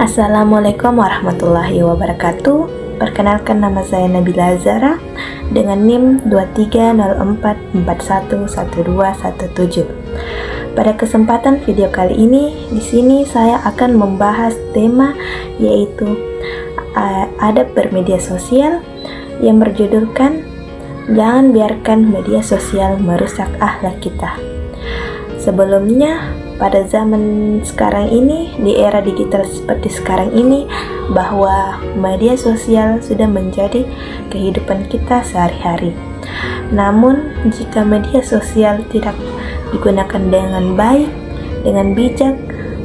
Assalamualaikum warahmatullahi wabarakatuh. Perkenalkan, nama saya Nabila Zara dengan NIM 2304411217. Pada kesempatan video kali ini, di sini saya akan membahas tema yaitu adab bermedia sosial yang berjudulkan Jangan biarkan media sosial merusak akhlak kita. Sebelumnya, pada zaman sekarang ini, di era digital seperti sekarang ini, bahwa media sosial sudah menjadi kehidupan kita sehari-hari. Namun, jika media sosial tidak digunakan dengan baik, dengan bijak,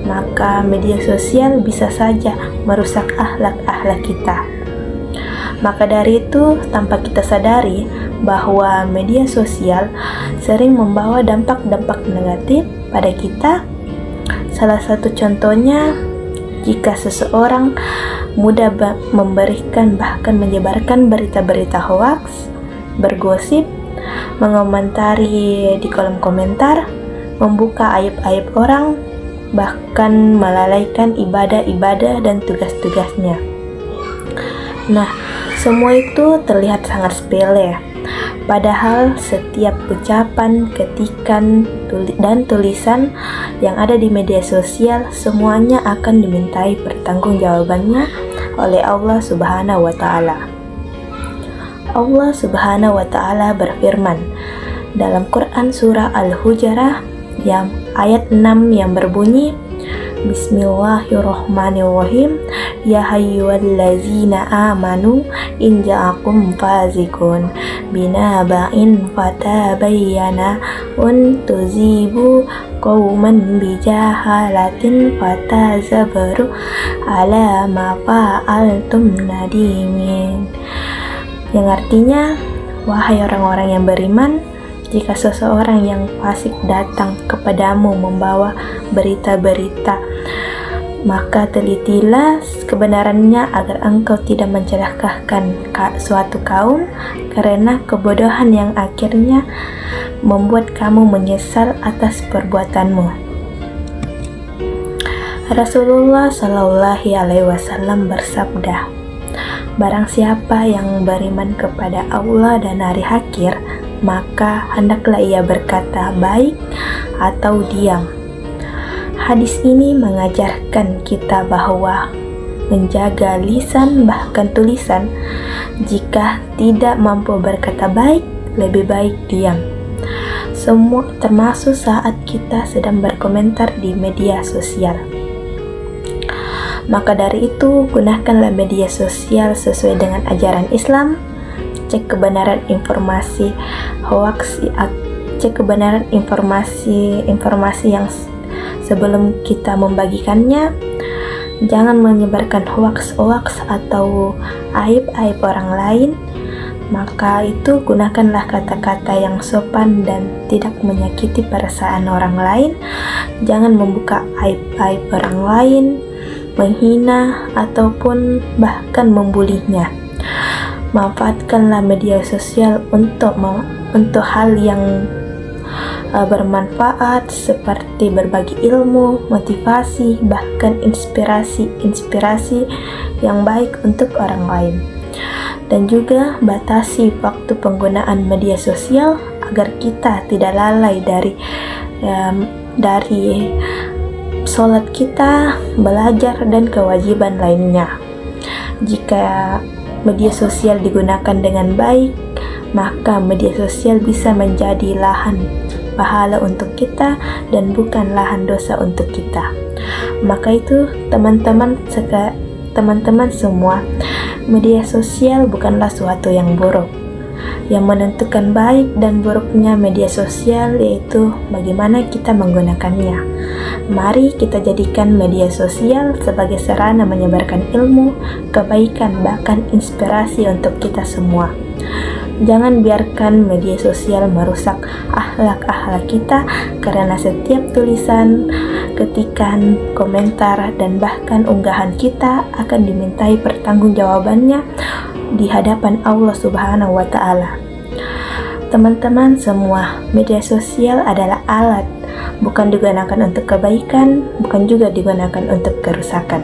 maka media sosial bisa saja merusak akhlak kita. Maka dari itu, tanpa kita sadari bahwa media sosial sering membawa dampak-dampak negatif pada kita. Salah satu contohnya, jika seseorang mudah memberikan bahkan menyebarkan berita-berita hoaks, bergosip, mengomentari di kolom komentar, membuka aib-aib orang, bahkan melalaikan ibadah-ibadah dan tugas-tugasnya. Nah, semua itu terlihat sangat sepele, padahal setiap ucapan, ketikan, dan tulisan yang ada di media sosial semuanya akan dimintai pertanggungjawabannya oleh Allah Subhanahu wa Ta'ala. Allah Subhanahu wa Ta'ala berfirman dalam Quran surah Al-Hujurat yang ayat 6 yang berbunyi, Bismillahirrahmanirrahim. Ya hayyuhallazina amanu in ja'akum fasiqun binaba'in fatabayyana un tuzibu qauman bijahalatin fatazabaru ala ma fa'altum nadimin. Yang artinya, wahai orang-orang yang beriman, jika seseorang yang fasik datang kepadamu membawa berita-berita, maka telitilah kebenarannya agar engkau tidak mencelakakan suatu kaum karena kebodohan yang akhirnya membuat kamu menyesal atas perbuatanmu. Rasulullah Shallallahu Alaihi Wasallam bersabda, barang siapa yang beriman kepada Allah dan hari akhir, maka hendaklah ia berkata baik atau diam. Hadis ini mengajarkan kita bahwa menjaga lisan bahkan tulisan, jika tidak mampu berkata baik, lebih baik diam. Semua termasuk saat kita sedang berkomentar di media sosial. Maka dari itu, gunakanlah media sosial sesuai dengan ajaran Islam. Cek kebenaran informasi hoaks, cek kebenaran informasi yang sebelum kita membagikannya. Jangan menyebarkan hoaks atau aib-aib orang lain. Maka itu gunakanlah kata-kata yang sopan dan tidak menyakiti perasaan orang lain. Jangan membuka aib-aib orang lain, menghina ataupun bahkan membulinya. Manfaatkanlah media sosial untuk hal yang bermanfaat seperti berbagi ilmu, motivasi, bahkan inspirasi yang baik untuk orang lain. Dan juga batasi waktu penggunaan media sosial agar kita tidak lalai dari sholat kita, belajar, dan kewajiban lainnya. Jika media sosial digunakan dengan baik, maka media sosial bisa menjadi lahan pahala untuk kita dan bukan lahan dosa untuk kita. Maka itu teman-teman semua, media sosial bukanlah suatu yang buruk. Yang menentukan baik dan buruknya media sosial yaitu bagaimana kita menggunakannya. Mari kita jadikan media sosial sebagai sarana menyebarkan ilmu, kebaikan, bahkan inspirasi untuk kita semua. Jangan biarkan media sosial merusak akhlak kita, karena setiap tulisan, ketikan, komentar, dan bahkan unggahan kita akan dimintai pertanggungjawabannya di hadapan Allah Subhanahu wa Ta'ala. Teman-teman semua, media sosial adalah alat bukan digunakan untuk kebaikan, bukan juga digunakan untuk kerusakan.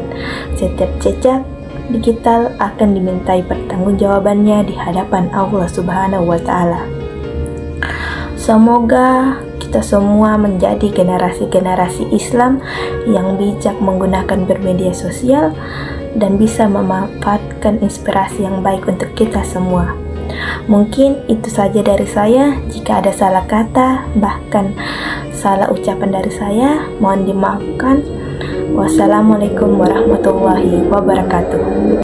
Setiap jejak digital akan dimintai pertanggungjawabannya di hadapan Allah Subhanahu wa Ta'ala. Semoga kita semua menjadi generasi-generasi Islam yang bijak menggunakan bermedia sosial dan bisa memanfaatkan inspirasi yang baik untuk kita semua. Mungkin itu saja dari saya. Jika ada salah kata, bahkan salah ucapan dari saya, mohon dimaafkan. Wassalamualaikum warahmatullahi wabarakatuh.